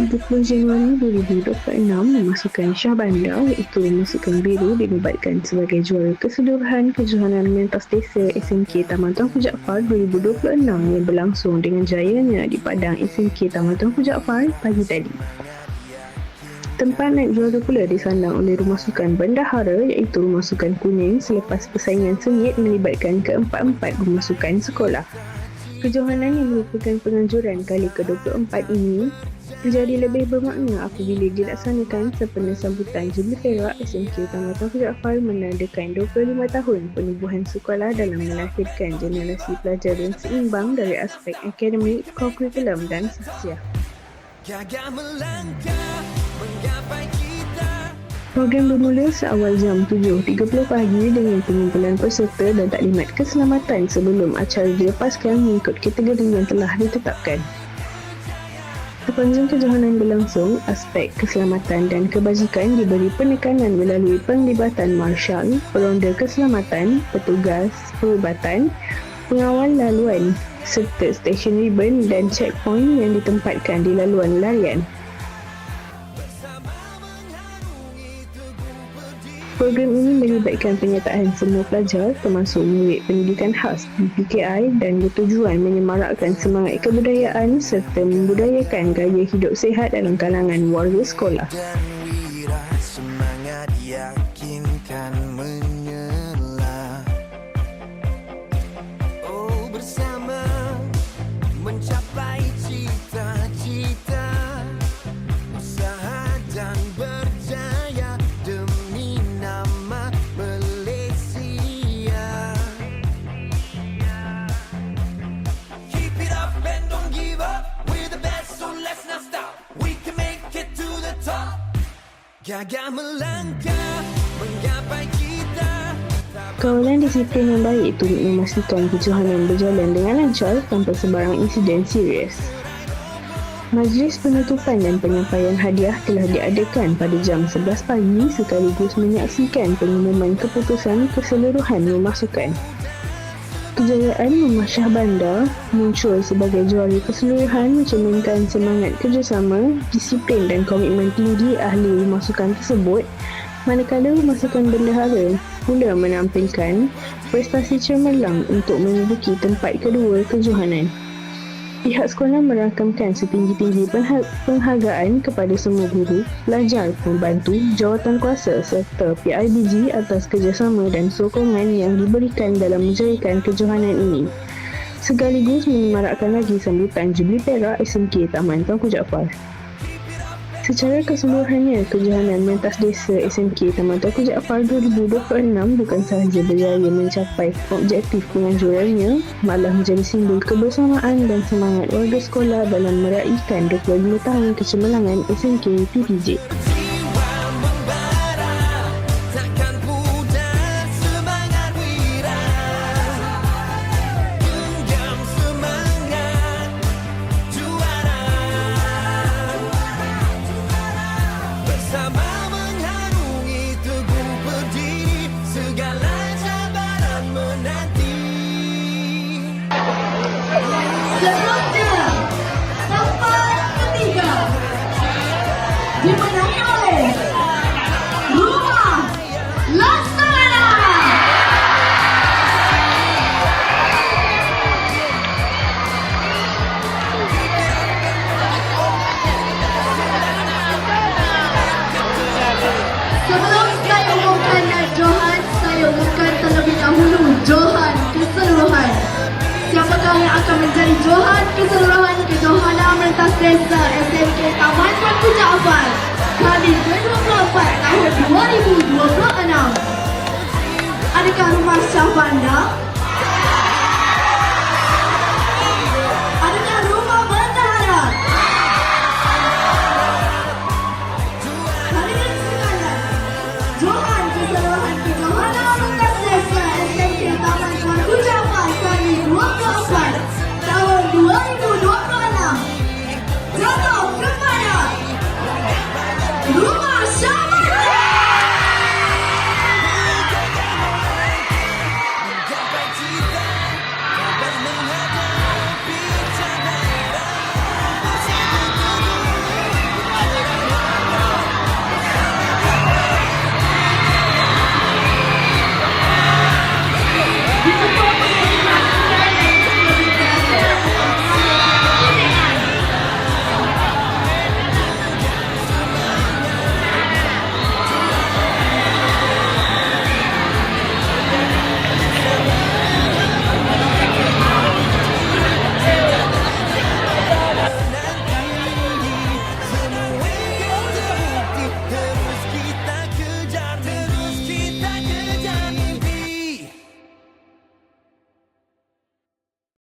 30 Januari 2026 memasukkan Shah Bandar iaitu Masukan Biru dinobatkan sebagai juara keseluruhan kejohanan mentas desa SMK Taman Tuanku Jaafar 2026 yang berlangsung dengan jayanya di Padang SMK Taman Tuanku Jaafar pagi tadi. Tempat naik juara pula disandang oleh Rumah Sukan Bendahara iaitu Rumah Sukan Kuning selepas persaingan sengit melibatkan keempat-empat rumah sukan sekolah. Kejohanan yang merupakan penganjuran kali ke-24 ini menjadi lebih bermakna apabila dilaksanakan sempena sambutan Jubli Perak SMK Taman Tuanku Jaafar menandakan 25 tahun penubuhan sekolah dalam melahirkan generasi pelajar yang seimbang dari aspek akademik, kurikulum dan sosial. Program bermula seawal jam 7.30 pagi dengan pengumpulan peserta dan taklimat keselamatan sebelum acara dilepaskan mengikut kategori yang telah ditetapkan. Sepanjang kejohanan berlangsung, aspek keselamatan dan kebajikan diberi penekanan melalui penglibatan marshal, peronda keselamatan, petugas perubatan, pengawal laluan serta stesen ribbon dan checkpoint yang ditempatkan di laluan larian. Program ini melibatkan penyertaan semua pelajar termasuk murid pendidikan khas PKI dan bertujuan menyemarakkan semangat kebudayaan serta membudayakan gaya hidup sihat dalam kalangan warga sekolah. Semangat yakinkan menyela. Oh, bersama mencapai cita-cita, usaha dan berjaya demi nama Malaysia. Keep it up and don't give up. We're the best, so let's not stop. We can make it to the top. Gagah melangkah menggapai kita. Kawalan disiplin yang baik turut memastikan kejohanan berjalan dengan lancar tanpa sebarang insiden serius. Majlis penutupan dan penyampaian hadiah telah diadakan pada jam 11 pagi sekaligus menyaksikan pengumuman keputusan keseluruhan rumah sukan. Kejayaan Rumah Shah Bandar muncul sebagai juara keseluruhan mencerminkan semangat kerjasama, disiplin dan komitmen tinggi ahli rumah sukan tersebut, manakala Rumah Sukan Bendahara pula menampilkan prestasi cemerlang untuk menduduki tempat kedua kejohanan. Pihak sekolah merakamkan setinggi-tinggi penghargaan kepada semua guru, pelajar, pembantu, jawatankuasa serta PIBG atas kerjasama dan sokongan yang diberikan dalam menjayakan kejohanan ini. Sekaligus menyemarakkan lagi sambutan Jubli Perak SMK Taman Tuanku Jaafar. Secara keseluruhannya, kejohanan mentas desa SMK Taman Tuanku Jaafar 2026 bukan sahaja berjaya mencapai objektif penganjurannya, malah menjadi simbol kebersamaan dan semangat warga sekolah dalam meraihkan 25 tahun kecemerlangan SMK PTJ. Seterusnya, tempat ketiga dimenangi oleh Rumah Laksana. Sebelum saya umumkan johan, saya umumkan terlebih dahulu johan keseluruhan. Siapakah yang akan menjadi johan keseluruhan kejohanan mentas desa SMK Taman Tuanku Jaafar kali ke-24 tahun 2026? Adakah Rumah Shah Bandar?